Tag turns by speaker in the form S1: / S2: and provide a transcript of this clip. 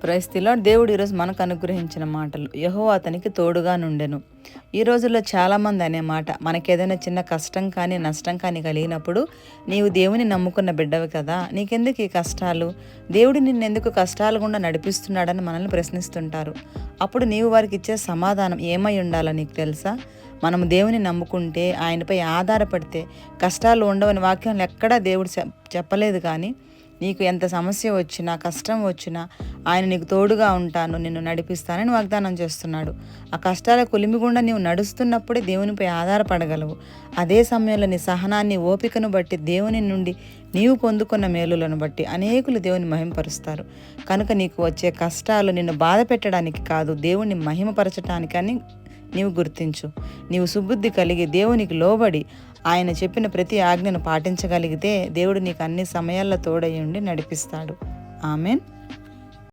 S1: Praise the lord. దేవుడు ఈరోజు మనకు అనుగ్రహించిన మాటలు, యెహోవా అతనికి తోడుగా నుండెను. ఈ రోజుల్లో చాలామంది అనే మాట, మనకేదైనా చిన్న కష్టం కానీ నష్టం కానీ కలిగినప్పుడు, నీవు దేవుని నమ్ముకున్న బిడ్డవి కదా, నీకెందుకు ఈ కష్టాలు, దేవుడు నిన్నెందుకు కష్టాలు గుండా నడిపిస్తున్నాడని మనల్ని ప్రశ్నిస్తుంటారు. అప్పుడు నీవు వారికి ఇచ్చే సమాధానం ఏమై ఉండాలో నీకు తెలుసా? మనము దేవుని నమ్ముకుంటే, ఆయనపై ఆధారపడితే కష్టాలు ఉండవని వాక్యంలో ఎక్కడా దేవుడు చెప్పలేదు. కానీ నీకు ఎంత సమస్య వచ్చినా, కష్టం వచ్చినా ఆయన నీకు తోడుగా ఉంటాను, నిన్ను నడిపిస్తానని వాగ్దానం చేస్తున్నాడు. ఆ కష్టాల కొలిమిగుండా నీవు నడుస్తున్నప్పుడే దేవునిపై ఆధారపడగలవు. అదే సమయంలో నీ సహనాన్ని, ఓపికను బట్టి, దేవుని నుండి నీవు పొందుకున్న మేలులను బట్టి అనేకులు దేవుని మహిమపరుస్తారు. కనుక నీకు వచ్చే కష్టాలు నిన్ను బాధ పెట్టడానికి కాదు, దేవుణ్ణి మహిమపరచటానికని నీవు గుర్తించు. నీవు సుబుద్ధి కలిగి దేవునికి లోబడి ఆయన చెప్పిన ప్రతి ఆజ్ఞను పాటించగలిగితే దేవుడు నీకు అన్ని సమయాల్లో తోడై ఉండి నడిపిస్తాడు. ఆమెన్.